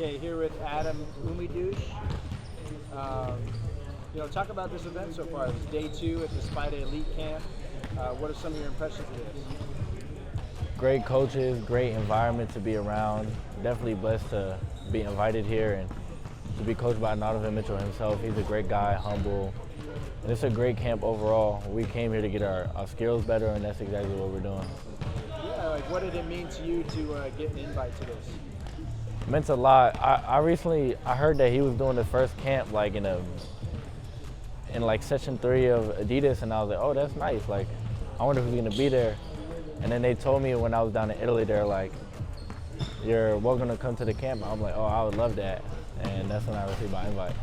Okay, here with Adam Oumiddoch. Talk about this event so far. It was day 2 at the Spida Elite Camp. What are some of your impressions of this? Great coaches, great environment to be around. Definitely blessed to be invited here and to be coached by Donovan himself. He's a great guy, humble. And it's a great camp overall. We came here to get our skills better, and that's exactly what we're doing. Yeah, like what did it mean to you to get an invite to this? It meant a lot. I recently heard that he was doing the first camp like in session 3 of Adidas, and I was like, oh, that's nice. Like, I wonder who's gonna be there. And then they told me when I was down in Italy, they're like, you're welcome to come to the camp. I'm like, oh, I would love that. And that's when I received my invite.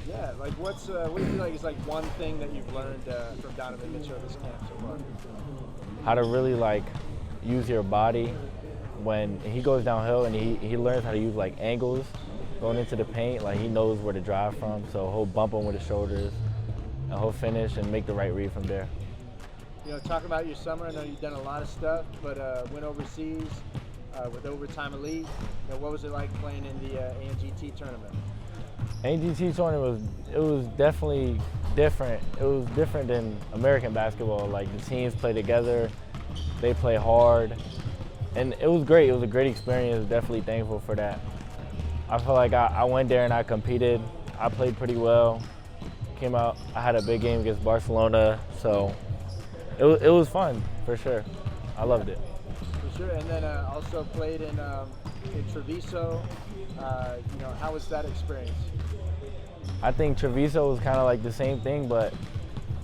Yeah, like what do you feel like is like one thing that you've learned from Donovan this camp so far? How to really like use your body when he goes downhill, and he learns how to use like angles going into the paint. Like, he knows where to drive from, so he'll bump him with his shoulders and he'll finish and make the right read from there. Talk about your summer. I know you've done a lot of stuff, but went overseas with Overtime Elite. What was it like playing in the ANGT tournament? ANGT tournament was definitely different. It was different than American basketball. Like, the teams play together, they play hard, and it was great. It was a great experience. Definitely thankful for that. I feel like I went there and I competed. I played pretty well. Came out. I had a big game against Barcelona, so it was fun for sure. I loved it. For sure. And then also played in Treviso. How was that experience? I think Treviso was kind of like the same thing, but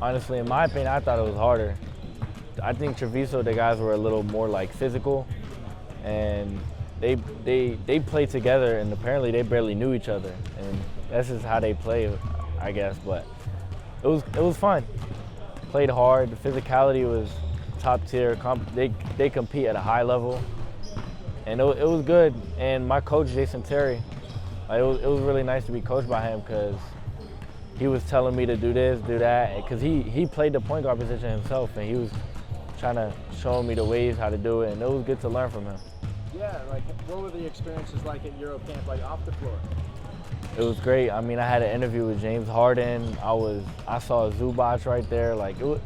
honestly, in my opinion, I thought it was harder. I think Treviso, the guys were a little more like physical, and they played together, and apparently they barely knew each other, and that's just how they play, I guess. But it was fun. Played hard. The physicality was top tier. They compete at a high level, and it was good. And my coach, Jason Terry, it was really nice to be coached by him, because he was telling me to do this, do that, because he played the point guard position himself, and he was trying to show me the ways how to do it, and it was good to learn from him. Yeah, like what were the experiences like at Eurocamp, like off the floor? It was great. I mean, I had an interview with James Harden. I saw Zubac right there. Like, it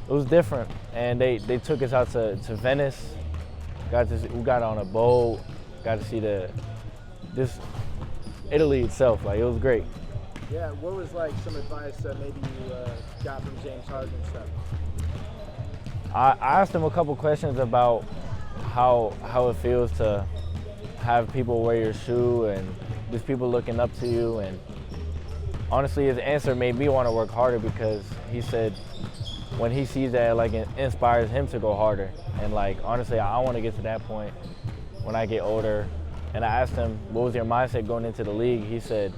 was different, and they took us out to Venice. We got on a boat. Got to see this Italy itself. Like, it was great. Yeah, what was like some advice that maybe you got from James Harden and stuff? I asked him a couple questions about how it feels to have people wear your shoe and just people looking up to you. And honestly, his answer made me want to work harder, because he said when he sees that, like, it inspires him to go harder. And like, honestly, I want to get to that point when I get older. And I asked him, what was your mindset going into the league? He said,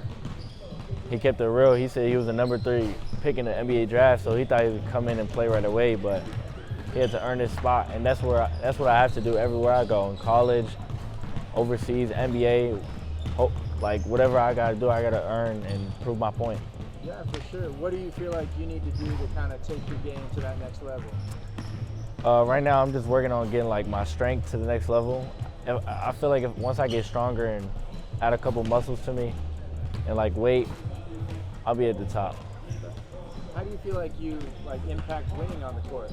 he kept it real. He said he was the number 3 pick in the NBA draft, so he thought he would come in and play right away, but he had to earn his spot. And that's what I have to do everywhere I go, in college, overseas, NBA, like whatever I gotta do, I gotta earn and prove my point. Yeah, for sure. What do you feel like you need to do to kind of take your game to that next level? Right now, I'm just working on getting like my strength to the next level. I feel like once I get stronger and add a couple muscles to me and like weight, I'll be at the top. How do you feel like you impact winning on the court?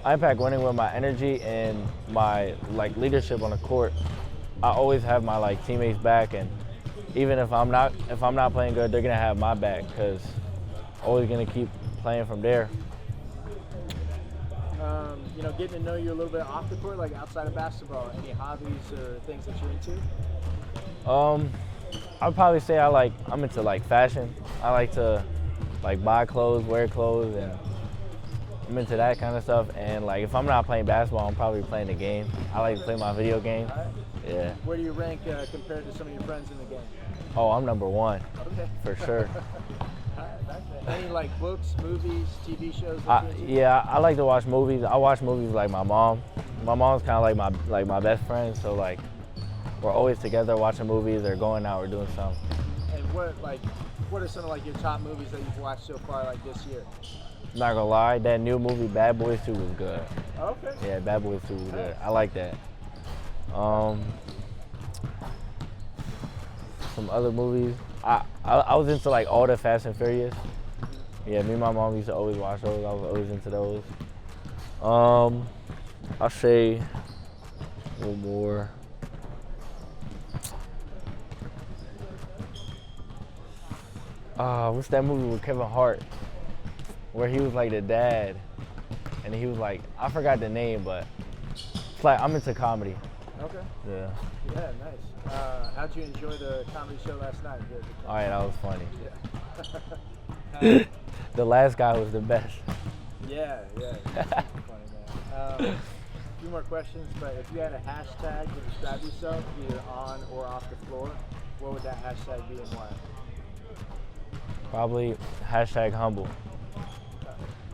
I impact winning with my energy and my like leadership on the court. I always have my like teammates back, and even if I'm not playing good, they're gonna have my back, because always gonna keep playing from there. Getting to know you a little bit off the court, like outside of basketball, any hobbies or things that you're into? I'd probably say I'm into like fashion. I like to like buy clothes, wear clothes, and I'm into that kind of stuff. And like, if I'm not playing basketball, I'm probably playing the game. I like to play my video game. Right. Yeah. Where do you rank compared to some of your friends in the game? Oh, I'm number 1. Okay. For sure. Any like books, movies, TV shows? Yeah, I like to watch movies. I watch movies like my mom. My mom's kind of like my best friend, so like we're always together watching movies or going out or doing something. And what are some of like your top movies that you've watched so far, like this year? Not gonna lie, that new movie Bad Boys 2 was good. Okay. Yeah, Bad Boys 2 was good. I like that. some other movies. I was into like all the Fast and Furious. Yeah, me and my mom used to always watch those. I was always into those. I'll say one more. What's that movie with Kevin Hart where he was like the dad and he was like, I forgot the name, but it's like I'm into comedy. Okay. Yeah. Yeah, nice. How'd you enjoy the comedy show last night? All right, that was funny. Yeah. The last guy was the best. Yeah. That's funny, man. A few more questions, but if you had a hashtag to describe yourself, either on or off the floor, what would that hashtag be and why? Probably hashtag humble.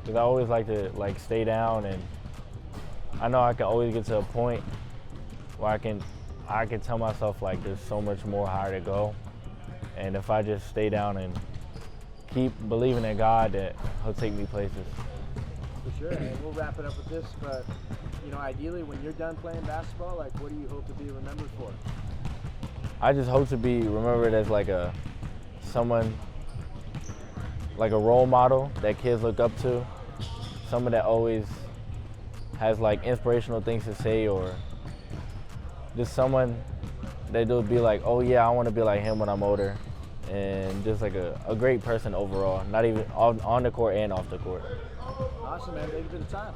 Because I always like to like stay down, and I know I can always get to a point where I can tell myself like there's so much more higher to go, and if I just stay down and keep believing in God, that He'll take me places. For sure, and we'll wrap it up with this, but you know, ideally when you're done playing basketball, like what do you hope to be remembered for? I just hope to be remembered as like someone, like a role model that kids look up to, someone that always has like inspirational things to say, or just someone that they'll be like, oh yeah, I want to be like him when I'm older, and just like a great person overall, not even on the court and off the court. Awesome, man. Thank you for the time.